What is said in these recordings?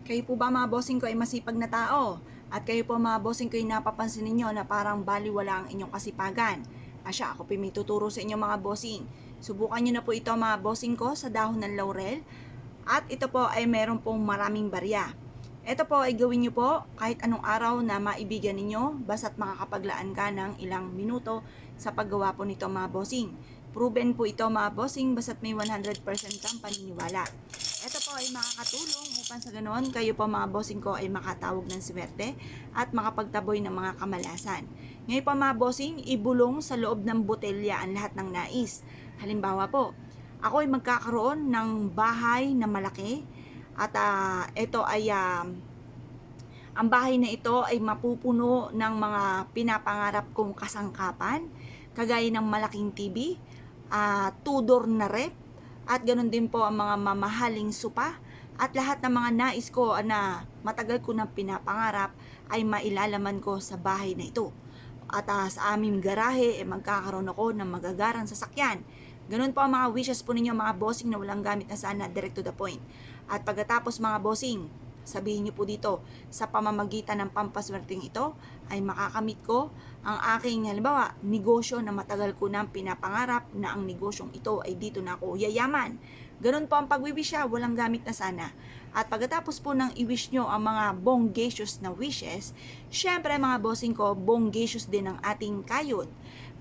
Kayo po ba mga bossing ko ay masipag na tao? At kayo po mga bossing ko ay napapansin ninyo na parang baliwala ang inyong kasipagan? Asya, ako po may tuturo sa inyo mga bossing. Subukan nyo na po ito mga bossing ko sa dahon ng laurel. At ito po ay meron pong maraming barya. Ito po ay gawin nyo po kahit anong araw na maibigan ninyo basta't makakapaglaan ka ng ilang minuto sa paggawa po nito mga bossing. Proven po ito mga bossing basta't may 100% kang paniniwala. Ito po ay makakatulong upang sa ganoon kayo po mga bossing ko ay makatawag ng swerte at makapagtaboy ng mga kamalasan. Ngayon po mga bossing, ibulong sa loob ng botelya ang lahat ng nais. Halimbawa po, ako ay magkakaroon ng bahay na malaki at ito ay ang bahay na ito ay mapupuno ng mga pinapangarap kong kasangkapan, kagaya ng malaking TV, tudor na rep, at ganoon din po ang mga mamahaling sopa, at lahat ng mga nais ko na matagal ko nang pinapangarap ay mailalaman ko sa bahay na ito. At sa aming garahe, magkakaroon ako ng magagarang sasakyan. Ganun po ang mga wishes po ninyo mga bossing na walang gamit na sana, direct to the point. At pagkatapos mga bossing, sabihin niyo po dito, sa pamamagitan ng pampaswerteng ito, ay makakamit ko ang aking halimbawa, negosyo na matagal ko nang pinapangarap na ang negosyong ito ay dito na ako yayaman. Ganun po ang pagwiwish siya, walang gamit na sana. At pagkatapos po ng i-wish nyo ang mga bonggacious na wishes, syempre mga bossing ko, bonggacious din ang ating kayod.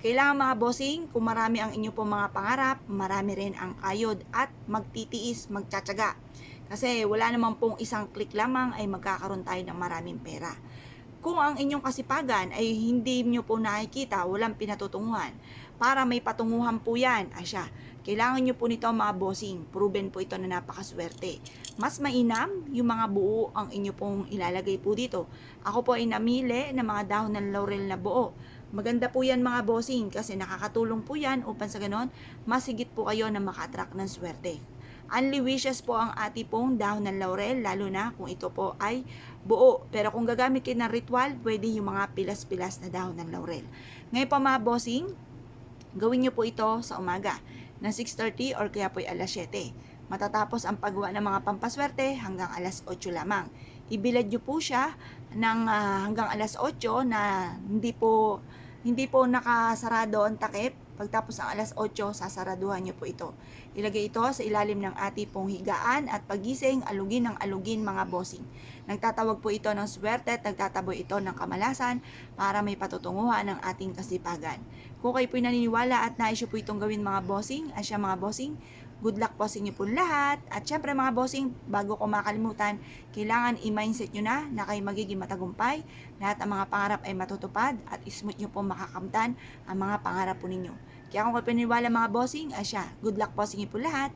Kailangan mga bossing, kung marami ang inyo po mga pangarap, marami rin ang kayod at magtitiis, magtsatsaga. Kasi wala naman pong isang click lamang ay magkakaroon tayo ng maraming pera. Kung ang inyong kasipagan ay hindi nyo po nakikita, walang pinatutunguhan, para may patunguhan po yan, asya, kailangan nyo po nito mga bossing, proven po ito na napakaswerte. Mas mainam yung mga buo ang inyo pong ilalagay po dito. Ako po ay namili ng mga dahon ng laurel na buo. Maganda po yan mga bossing kasi nakakatulong po yan upang sa ganon, mas higit po kayo na maka-attract ng swerte. Only wishes po ang ati pong dahon ng laurel, lalo na kung ito po ay buo. Pero kung gagamit kayo ng ritual, pwede yung mga pilas-pilas na dahon ng laurel. Ngayon po mga bossing, gawin nyo po ito sa umaga ng 6:30 or kaya po ay alas 7. Matatapos ang paggawa ng mga pampaswerte hanggang alas 8 lamang. Ibilad nyo po siya ng hanggang alas 8 na hindi po nakasarado ang takip. Pagtapos ng alas 8, sasaraduhan nyo po ito. Ilagay ito sa ilalim ng ati pong higaan at pagising, alugin ng alugin mga bossing. Nagtatawag po ito ng swerte at nagtataboy ito ng kamalasan para may patutunguhan ng ating kasipagan. Kung kayo po'y naniniwala at nais po itong gawin mga bossing, asya mga bossing, good luck po sa inyo po lahat. At syempre mga bossing, bago ko makalimutan, kailangan i-mindset nyo na kayo magiging matagumpay. Lahat ng mga pangarap ay matutupad at smooth nyo po makakamtan ang mga pangarap po ninyo. Kaya kung kayo paniniwala mga bossing, asya, good luck po sa inyo po lahat.